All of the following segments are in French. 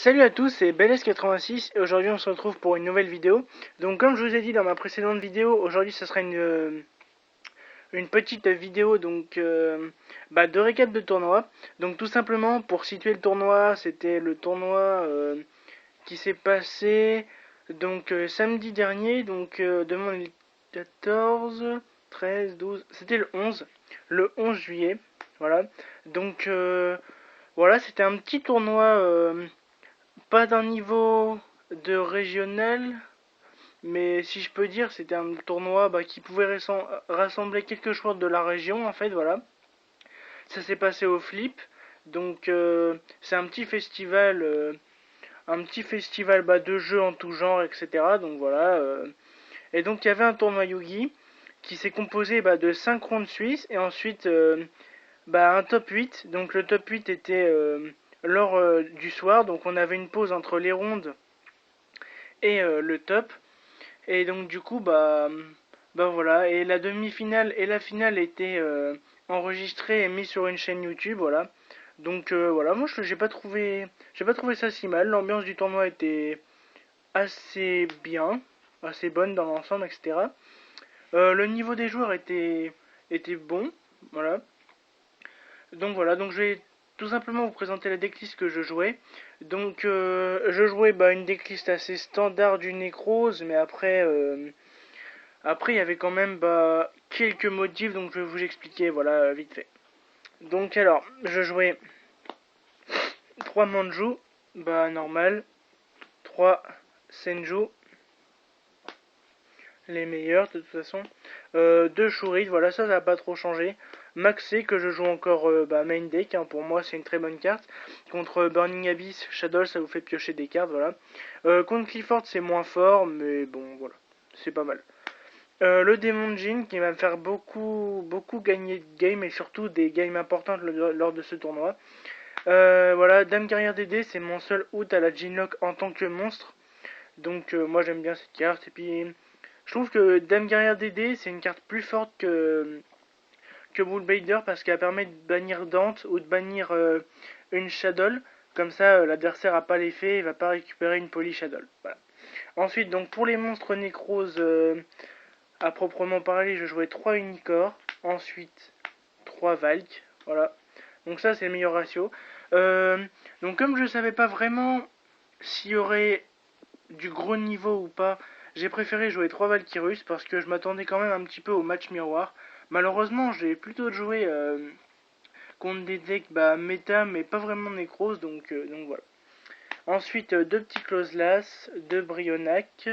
Salut à tous, c'est Beles86 et aujourd'hui on se retrouve pour une nouvelle vidéo. Donc comme je vous ai dit dans ma précédente vidéo, aujourd'hui ce sera une petite vidéo de récap de tournoi. Donc tout simplement pour situer le tournoi, c'était le tournoi qui s'est passé samedi dernier, demain le 14, 13, 12, c'était le 11 juillet. Voilà. Donc voilà, c'était un petit tournoi pas d'un niveau de régional, mais si je peux dire, c'était un tournoi qui pouvait rassembler quelques joueurs de la région, en fait, voilà. Ça s'est passé au Flip, c'est un petit festival de jeux en tout genre, etc. Donc voilà. Et donc il y avait un tournoi Yugi qui s'est composé de 5 rondes suisses et ensuite un top 8. Donc le top 8 était lors du soir, donc on avait une pause entre les rondes et le top. Et donc du coup voilà, et la demi-finale et la finale étaient enregistrées et mises sur une chaîne YouTube, voilà. Donc voilà, moi j'ai pas trouvé ça si mal. L'ambiance du tournoi était assez bien, assez bonne dans l'ensemble, etc. Le niveau des joueurs était bon, voilà. Donc voilà, donc je vais tout simplement vous présenter la decklist que je jouais. Donc je jouais une decklist assez standard du Necrose, mais après il y avait quand même quelques motifs, donc je vais vous expliquer, voilà, vite fait. Donc alors, je jouais 3 Manju, normal, 3 Senju, les meilleurs de toute façon, 2 Shurit, voilà, ça n'a pas trop changé. Maxé que je joue encore main deck, hein, pour moi c'est une très bonne carte. Contre Burning Abyss, Shadow ça vous fait piocher des cartes, voilà. Contre Clifford c'est moins fort, mais bon voilà, c'est pas mal. Le Demon Jin qui va me faire beaucoup gagner de games et surtout des games importantes lors de ce tournoi. Voilà, Dame Guerrière DD c'est mon seul out à la Jinlock en tant que monstre. Donc moi j'aime bien cette carte et puis je trouve que Dame Guerrière DD c'est une carte plus forte que Bullbader parce qu'elle permet de bannir Dante ou de bannir une Shadow. Comme ça l'adversaire a pas l'effet et va pas récupérer une Poly Shadow. Voilà. Ensuite donc pour les monstres Necrose à proprement parler je jouais 3 Unicorps. Ensuite 3 Valk. Voilà. Donc ça c'est le meilleur ratio. Donc comme je savais pas vraiment s'il y aurait du gros niveau ou pas, j'ai préféré jouer 3 Valkyrus parce que je m'attendais quand même un petit peu au match miroir. Malheureusement, j'ai plutôt joué contre des decks méta mais pas vraiment nécrose, donc voilà. Ensuite, 2 petits Closelas, 2 Brionac.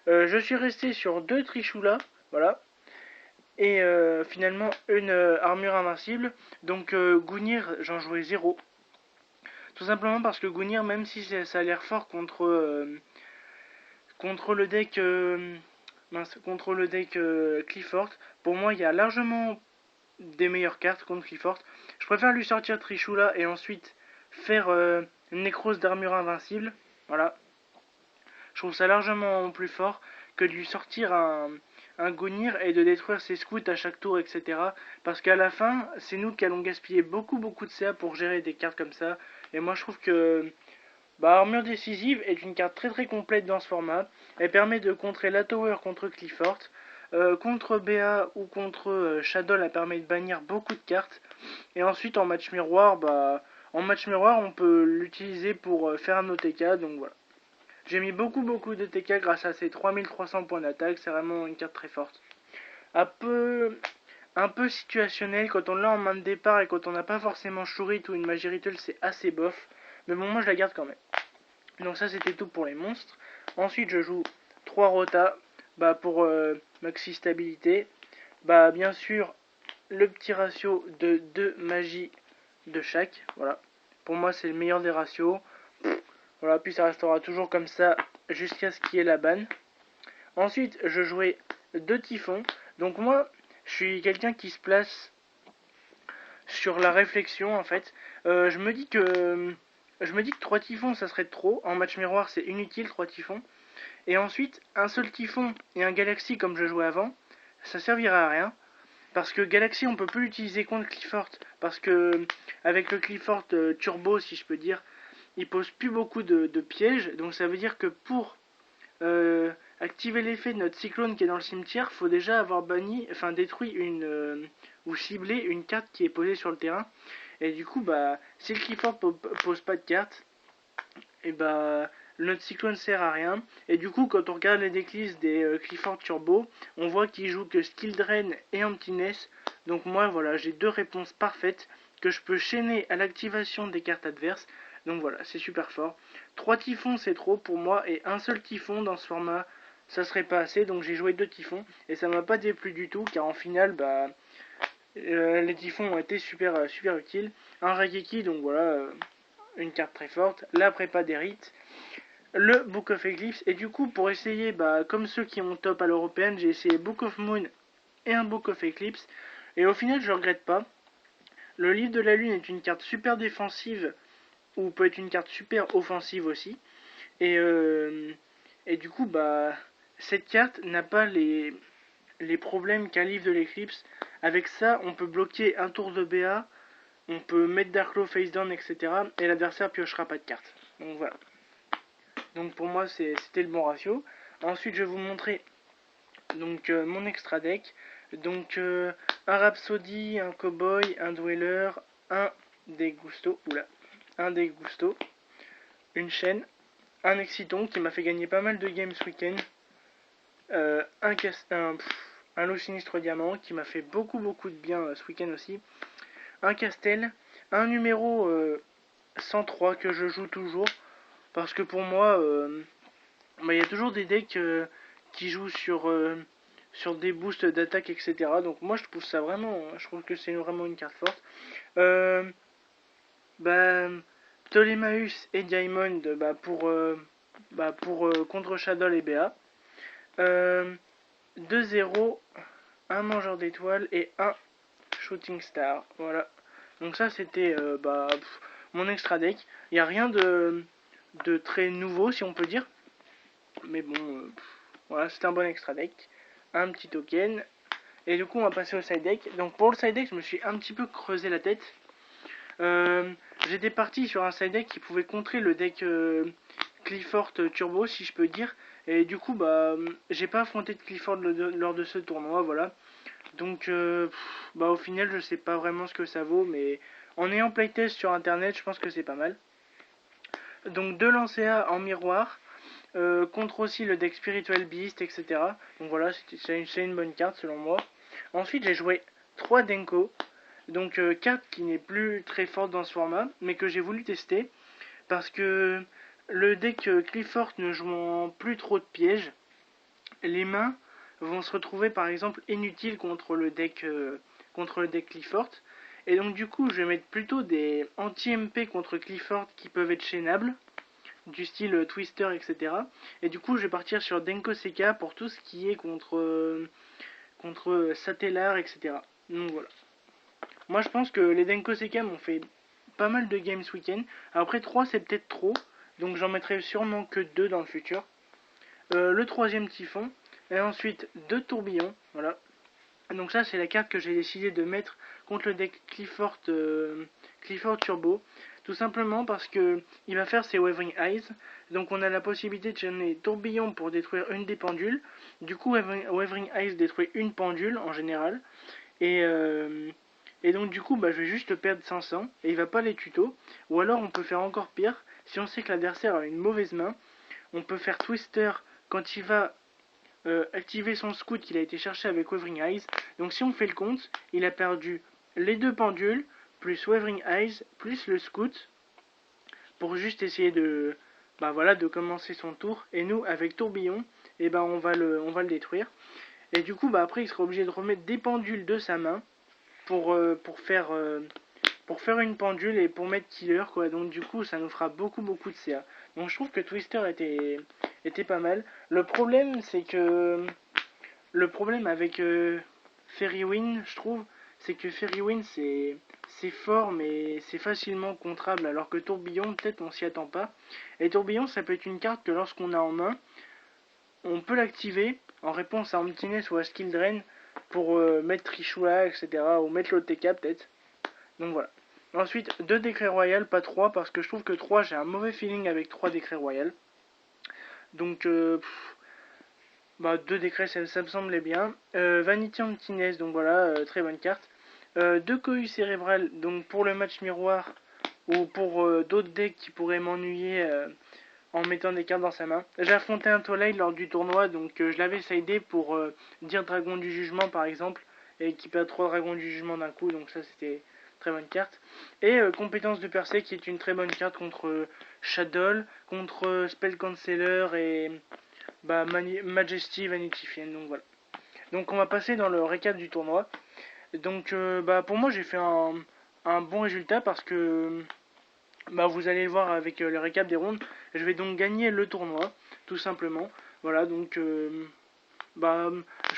Je suis resté sur 2 Trishula, voilà. Et finalement, une armure invincible. Donc Gunir, j'en jouais 0. Tout simplement parce que Gunir, même si ça a l'air fort contre le deck Clifford, pour moi il y a largement des meilleures cartes contre Clifford. Je préfère lui sortir Trishula et ensuite faire Necrose d'armure invincible. Voilà. Je trouve ça largement plus fort que de lui sortir un Gunir et de détruire ses scouts à chaque tour, etc. Parce qu'à la fin, c'est nous qui allons gaspiller beaucoup de CA pour gérer des cartes comme ça. Et moi je trouve que Armure décisive est une carte très complète dans ce format. Elle permet de contrer la tower contre Clifford. Contre BA ou contre Shadow, elle permet de bannir beaucoup de cartes. Et ensuite en match miroir, on peut l'utiliser pour faire un OTK. Donc voilà. J'ai mis beaucoup de TK grâce à ces 3300 points d'attaque. C'est vraiment une carte très forte. Un peu, un peu situationnel quand on l'a en main de départ et quand on n'a pas forcément Shurit ou une Magie Ritual, c'est assez bof. Mais bon, moi je la garde quand même. Donc ça c'était tout pour les monstres. Ensuite je joue 3 rotas pour maxi stabilité. Bien sûr le petit ratio de 2 magies de chaque. Voilà. Pour moi c'est le meilleur des ratios. Voilà, puis ça restera toujours comme ça jusqu'à ce qu'il y ait la banne. Ensuite je jouais 2 typhons. Donc moi je suis quelqu'un qui se place sur la réflexion en fait. Je me dis que 3 typhons ça serait trop. En match miroir c'est inutile 3 typhons. Et ensuite un seul typhon et un galaxy comme je jouais avant, ça servira à rien. Parce que Galaxy on peut plus l'utiliser contre Clifford. Parce que avec le Clifford turbo si je peux dire, il pose plus beaucoup de pièges. Donc ça veut dire que pour activer l'effet de notre cyclone qui est dans le cimetière, faut déjà avoir banni, enfin détruit ou ciblé une carte qui est posée sur le terrain. Et du coup, bah, si le Clifford pose pas de carte, et bah notre cyclone sert à rien. Et du coup, quand on regarde les decklists des Clifford Turbo, on voit qu'il joue que Skill Drain et Emptiness. Donc moi, voilà, j'ai deux réponses parfaites que je peux chaîner à l'activation des cartes adverses. Donc voilà, c'est super fort. 3 typhons, c'est trop pour moi, et un seul typhon dans ce format, ça serait pas assez. Donc j'ai joué 2 typhons, et ça m'a pas déplu du tout, car en finale, bah, les typhons ont été super utiles. Un Raigeki, donc voilà, une carte très forte. La prépa des rites, le Book of Eclipse, et du coup pour essayer, bah, comme ceux qui ont top à l'européenne, j'ai essayé Book of Moon et un Book of Eclipse, et au final je regrette pas. Le livre de la lune est une carte super défensive, ou peut être une carte super offensive aussi, et, et du coup bah cette carte n'a pas les problèmes qu'a livre de l'éclipse. Avec ça on peut bloquer un tour de BA, on peut mettre Darklo face down, etc. Et l'adversaire piochera pas de carte. Donc voilà. Donc pour moi c'était le bon ratio. Ensuite je vais vous montrer donc mon extra deck. Donc un Rhapsody, un Cowboy, un Dweller, un Degusto, un Degusto, une chaîne, un Exciton qui m'a fait gagner pas mal de games ce week-end, un lot sinistre diamant qui m'a fait beaucoup de bien ce week-end aussi, un Castel, un numéro 103 que je joue toujours parce que pour moi bah, y a toujours des decks qui jouent sur des boosts d'attaque, etc. Donc moi je trouve ça vraiment, je trouve que c'est vraiment une carte forte. Euh, bah, Ptolémaeus et Diamond pour contre Shadow et BA. 2-0, un mangeur d'étoiles et un shooting star. Voilà. Donc ça c'était mon extra deck. Il n'y a rien de très nouveau si on peut dire. Mais bon, voilà, c'est un bon extra deck. Un petit token. Et du coup, on va passer au side deck. Donc pour le side deck, je me suis un petit peu creusé la tête. J'étais parti sur un side deck qui pouvait contrer le deck Clifford Turbo, si je peux dire. Et du coup, bah, j'ai pas affronté de Clifford lors de ce tournoi, voilà. Donc, bah, au final, je sais pas vraiment ce que ça vaut, mais en ayant playtest sur internet, je pense que c'est pas mal. Donc, deux Lancea en miroir. Contre aussi le deck Spiritual Beast, etc. Donc voilà, c'est une bonne carte selon moi. Ensuite, j'ai joué 3 Denko. Donc carte qui n'est plus très forte dans ce format, mais que j'ai voulu tester. Parce que le deck Clifford ne jouant plus trop de pièges, les mains vont se retrouver par exemple inutiles contre le deck Clifford. Et donc du coup, je vais mettre plutôt des anti-MP contre Clifford qui peuvent être chaînables du style Twister, etc. Et du coup, je vais partir sur Denko Seka pour tout ce qui est contre Satellar, etc. Donc voilà. Moi, je pense que les Denko Seka m'ont fait pas mal de games ce week-end. Après, 3 c'est peut-être trop, donc j'en mettrai sûrement que 2 dans le futur. Le troisième Typhon, et ensuite 2 tourbillons, voilà. Donc ça, c'est la carte que j'ai décidé de mettre contre le deck Clifford Turbo. Tout simplement parce que il va faire ses Wavering Eyes. Donc on a la possibilité de chaîner tourbillon pour détruire une des pendules. Du coup, Wavering Eyes détruit une pendule en général. Et, euh, et donc du coup, bah, je vais juste perdre 500 et il va pas les tutos. Ou alors on peut faire encore pire. Si on sait que l'adversaire a une mauvaise main, on peut faire Twister quand il va activer son scout qu'il a été cherché avec Wavering Eyes. Donc si on fait le compte, il a perdu les deux pendules, plus Wavering Eyes, plus le scout, pour juste essayer de commencer son tour. Et nous, avec Tourbillon, on va le détruire. Et du coup, après, il sera obligé de remettre des pendules de sa main pour faire une pendule et pour mettre killer, quoi. Donc du coup, ça nous fera beaucoup de CA. Donc je trouve que Twister était pas mal. Le problème avec Fairy je trouve, c'est que Fairy c'est fort mais c'est facilement contrable, alors que Tourbillon, peut-être on s'y attend pas. Et Tourbillon, ça peut être une carte que lorsqu'on a en main, on peut l'activer en réponse à Emptiness ou à Skill Drain pour mettre Trishula, etc. ou mettre l'OTK peut-être. Donc voilà. Ensuite, 2 décrets royales, pas 3, parce que je trouve que 3, j'ai un mauvais feeling avec 3 décrets royales. Donc, 2 décrets, ça me semblait bien. Vanity Emptiness, donc voilà, très bonne carte. 2 cohue cérébrales, donc pour le match miroir, ou pour d'autres decks qui pourraient m'ennuyer en mettant des cartes dans sa main. J'ai affronté un Twilight lors du tournoi, donc je l'avais sidé pour dire Dragon du Jugement par exemple, et qui perd 3 Dragons du Jugement d'un coup, donc ça c'était très bonne carte. Et Compétence de percée qui est une très bonne carte contre Shadow, contre Spell Canceller et Majesty Vanity Fiend, donc voilà. Donc on va passer dans le récap du tournoi. Donc pour moi j'ai fait un bon résultat parce que vous allez le voir avec le récap des rondes. Je vais donc gagner le tournoi, tout simplement. Voilà, donc je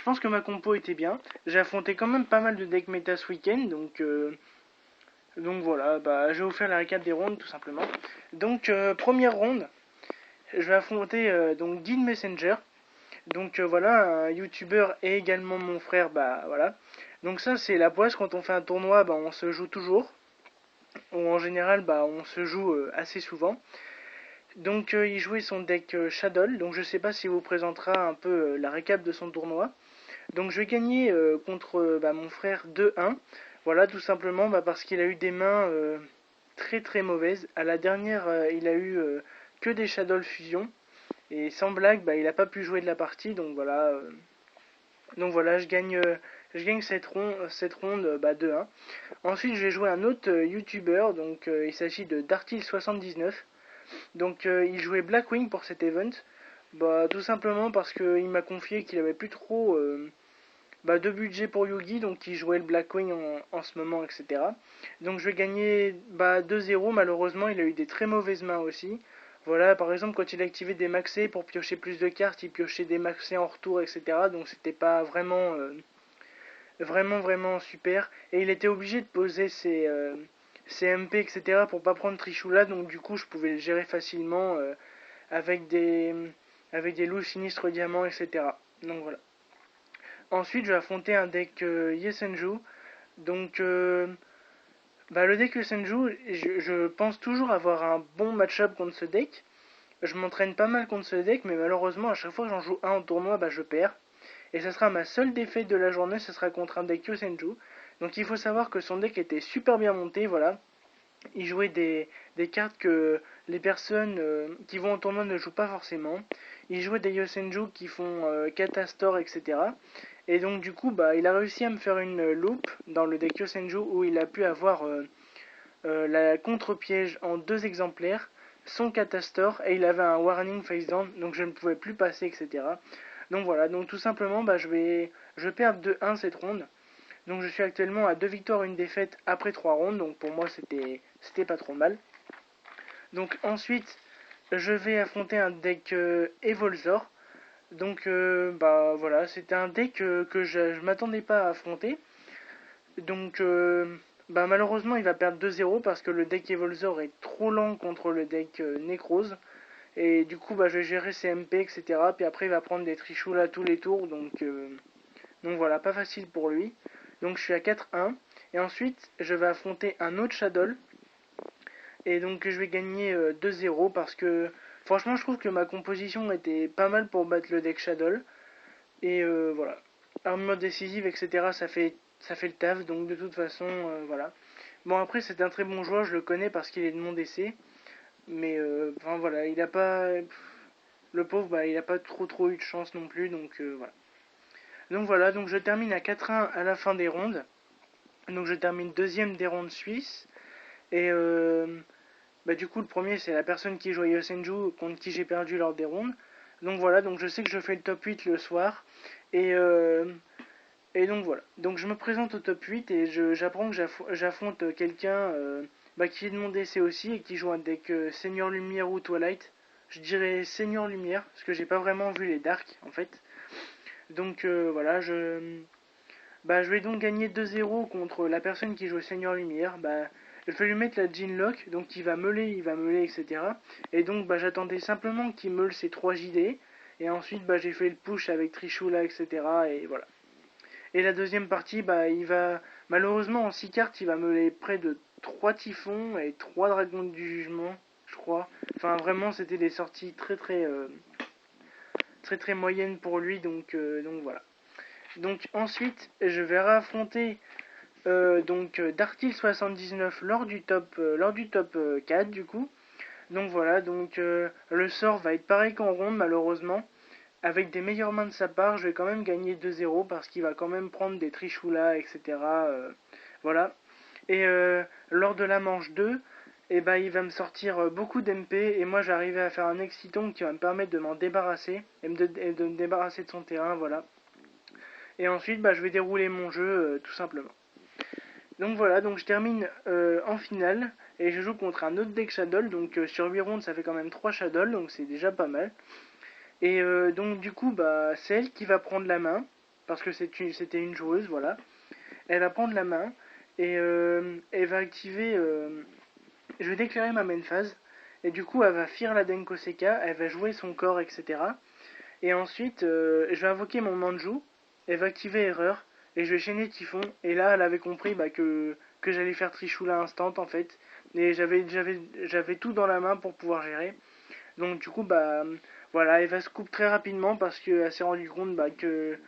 pense que ma compo était bien. J'ai affronté quand même pas mal de decks méta ce week-end, donc voilà, je vais vous faire la récap des rondes, tout simplement. Donc première ronde, je vais affronter donc Guild Messenger. Donc voilà, un youtubeur et également mon frère, voilà. Donc ça c'est la poisse, quand on fait un tournoi, on se joue toujours. Ou en général, on se joue assez souvent. Donc il jouait son deck Shadow, donc je sais pas s'il vous présentera un peu la récap de son tournoi. Donc je vais gagner contre mon frère 2-1. Voilà, tout simplement parce qu'il a eu des mains très très mauvaises. À la dernière, il a eu que des Shadow Fusion. Et sans blague, il n'a pas pu jouer de la partie, donc voilà. Je gagne cette ronde 2-1. Ensuite, je vais jouer un autre YouTuber, donc il s'agit de Dartil79. Donc il jouait Blackwing pour cet event. Tout simplement parce qu'il m'a confié qu'il avait plus trop de budget pour Yugi, donc il jouait le Blackwing en ce moment, etc. Donc je vais gagner 2-0. Malheureusement, il a eu des très mauvaises mains aussi. Voilà, par exemple, quand il activait des maxés pour piocher plus de cartes, il piochait des maxés en retour, etc. Donc c'était pas vraiment super. Et il était obligé de poser ses MP, etc. pour pas prendre Trishula. Donc du coup, je pouvais le gérer facilement avec des avec des loups sinistres diamants, etc. Donc voilà. Ensuite, je vais affronter un deck Yesenju. Donc, le deck Yesenju, je pense toujours avoir un bon match-up contre ce deck. Je m'entraîne pas mal contre ce deck, mais malheureusement, à chaque fois que j'en joue un en tournoi, je perds. Et ça sera ma seule défaite de la journée, ce sera contre un deck Yosenju. Donc il faut savoir que son deck était super bien monté, voilà. Il jouait des cartes que les personnes qui vont en tournoi ne jouent pas forcément. Il jouait des Yosenju qui font Catastor, etc. Et donc du coup, il a réussi à me faire une loop dans le deck Yosenju où il a pu avoir la contre-piège en 2 exemplaires, son Catastor, et il avait un Warning Face Down, donc je ne pouvais plus passer, etc. Donc voilà, donc tout simplement, je perds 2-1 cette ronde. Donc je suis actuellement à 2 victoires, une défaite après 3 rondes, donc pour moi c'était pas trop mal. Donc ensuite, je vais affronter un deck Evolzor. Donc voilà, c'était un deck que je m'attendais pas à affronter. Donc malheureusement, il va perdre 2-0 parce que le deck Evolzor est trop lent contre le deck Necrose. Et du coup, je vais gérer ses MP, etc. Puis après, il va prendre des trichous là tous les tours. Donc voilà, pas facile pour lui. Donc je suis à 4-1. Et ensuite, je vais affronter un autre Shadow. Et donc je vais gagner 2-0 parce que franchement, je trouve que ma composition était pas mal pour battre le deck Shadow. Et voilà. Armure décisive, etc. Ça fait le taf. Donc de toute façon, voilà. Bon, après, c'est un très bon joueur. Je le connais parce qu'il est de mon DC. Mais voilà, il a pas. Le pauvre, il a pas trop eu de chance non plus. Donc je termine à 4-1 à la fin des rondes. Donc je termine deuxième des rondes suisses. Et du coup, le premier, c'est la personne qui joue à Yosenju contre qui j'ai perdu lors des rondes. Donc voilà, donc je sais que je fais le top 8 le soir. Et, euh, et donc voilà. Donc je me présente au top 8 et j'apprends que j'affronte quelqu'un qui est de mon DC aussi et qui joue un deck Seigneur Lumière ou Twilight. Je dirais Seigneur Lumière, parce que j'ai pas vraiment vu les Dark en fait. Donc voilà, je vais donc gagner 2-0 contre la personne qui joue Seigneur Lumière. Je vais lui mettre la Jean Lock, donc il va meuler, etc. Et donc j'attendais simplement qu'il meule ses 3 JD. Et ensuite j'ai fait le push avec Trishula, etc. Et voilà. Et la deuxième partie, il va malheureusement en 6 cartes, il va meuler près de 3 typhons et 3 dragons du jugement, je crois. Enfin vraiment c'était des sorties très moyennes pour lui, donc voilà. Donc ensuite je vais réaffronter Dartil 79 lors du top 4 du coup. Donc voilà, le sort va être pareil qu'en ronde malheureusement. Avec des meilleures mains de sa part, je vais quand même gagner 2-0 parce qu'il va quand même prendre des trichoulas, etc. Voilà. Et lors de la manche 2, il va me sortir beaucoup d'MP et moi j'arrivais à faire un exciton qui va me permettre de m'en débarrasser et de me débarrasser de son terrain, voilà. Et ensuite, je vais dérouler mon jeu tout simplement. Donc voilà, donc je termine en finale et je joue contre un autre deck Shadow. Donc sur 8 rondes, ça fait quand même 3 Shadow, donc c'est déjà pas mal. Et donc du coup, c'est elle qui va prendre la main parce que c'était une joueuse, voilà. Elle va prendre la main et elle va activer. Je vais déclarer ma main phase et du coup, elle va faire la Denko Seka, elle va jouer son corps, etc. Et ensuite, je vais invoquer mon Manju, elle va activer Erreur, et je vais chaîner Typhon. Et là, elle avait compris que j'allais faire Trishula instant en fait. Et j'avais tout dans la main pour pouvoir gérer. Donc du coup, voilà, elle va se couper très rapidement parce qu'elle s'est rendue compte que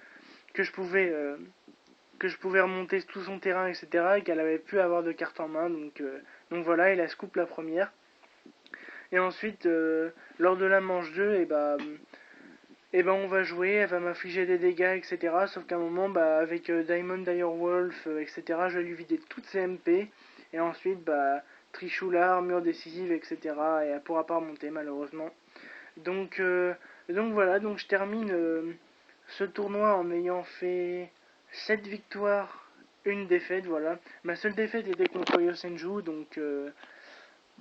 je pouvais remonter tout son terrain, etc. Et qu'elle avait pu avoir de cartes en main. Donc voilà, elle a scoop la première. Et ensuite, lors de la manche 2, on va jouer, elle va m'infliger des dégâts, etc. Sauf qu'à un moment, avec Diamond Direwolf, etc., je vais lui vider toutes ses MP. Et ensuite, Trishula, armure décisive, etc. Et elle pourra pas remonter, malheureusement. Donc voilà, donc je termine ce tournoi en ayant fait 7 victoires, une défaite, voilà. Ma seule défaite était contre Yosenju, donc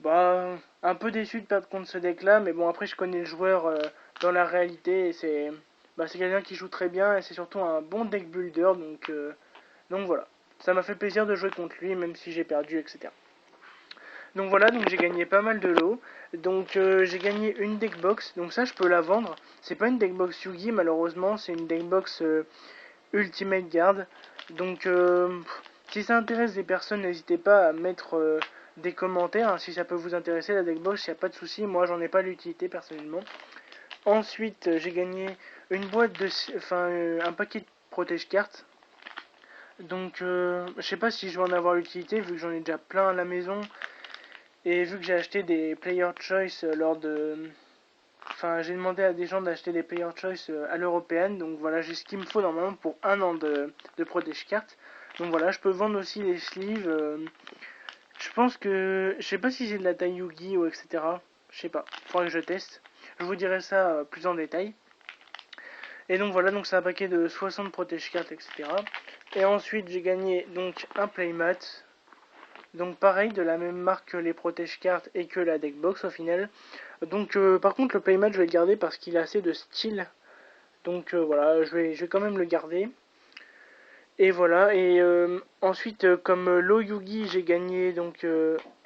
un peu déçu de perdre contre ce deck là, mais bon après je connais le joueur dans la réalité et c'est quelqu'un qui joue très bien et c'est surtout un bon deck builder, donc voilà. Ça m'a fait plaisir de jouer contre lui même si j'ai perdu, etc. Donc voilà, donc j'ai gagné pas mal de lots. Donc j'ai gagné une deckbox, donc ça je peux la vendre. C'est pas une deckbox Yugi malheureusement, c'est une deckbox Ultimate Guard. Donc si ça intéresse des personnes, n'hésitez pas à mettre des commentaires. Hein, si ça peut vous intéresser la deckbox, il n'y a pas de souci. Moi j'en ai pas l'utilité personnellement. Ensuite j'ai gagné une boîte de, un paquet de protège cartes. Donc je sais pas si je vais en avoir l'utilité vu que j'en ai déjà plein à la maison. Et vu que j'ai acheté des Player Choice lors de... Enfin, j'ai demandé à des gens d'acheter des Player Choice à l'européenne. Donc voilà, j'ai ce qu'il me faut normalement pour un an de protège carte. Donc voilà, je peux vendre aussi les sleeves. Je pense que... Je sais pas si j'ai de la taille Yugi ou etc. Je sais pas, faudrait que je teste. Je vous dirai ça plus en détail. Et donc voilà, donc c'est un paquet de 60 protège cartes, etc. Et ensuite j'ai gagné donc un playmat. Donc pareil, de la même marque que les protège cartes et que la deckbox au final. Donc par contre le playmat je vais le garder parce qu'il a assez de style. Donc voilà, je vais quand même le garder. Et voilà, et ensuite comme Lo Yugi j'ai gagné donc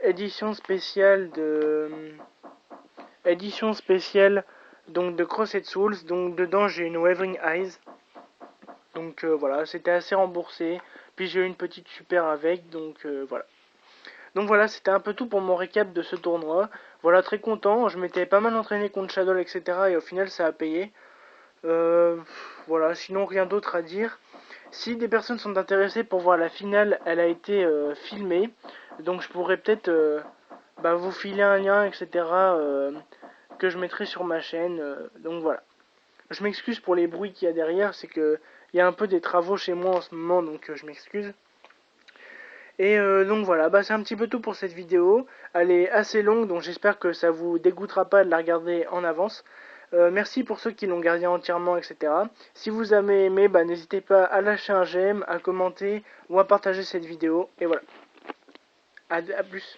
édition spéciale de Crossed Souls. Donc dedans j'ai une Wavering Eyes. Donc voilà, c'était assez remboursé. Puis j'ai eu une petite super avec, donc voilà. Donc voilà, c'était un peu tout pour mon récap de ce tournoi. Voilà, très content. Je m'étais pas mal entraîné contre Shadow, etc. Et au final, ça a payé. Voilà, sinon rien d'autre à dire. Si des personnes sont intéressées pour voir la finale, elle a été filmée. Donc je pourrais peut-être vous filer un lien, etc. Que je mettrai sur ma chaîne. Donc voilà. Je m'excuse pour les bruits qu'il y a derrière. C'est que il y a un peu des travaux chez moi en ce moment, donc je m'excuse. Et donc voilà, c'est un petit peu tout pour cette vidéo. Elle est assez longue, donc j'espère que ça vous dégoûtera pas de la regarder en avance. Merci pour ceux qui l'ont gardé entièrement, etc. Si vous avez aimé, n'hésitez pas à lâcher un j'aime, à commenter ou à partager cette vidéo. Et voilà. À plus.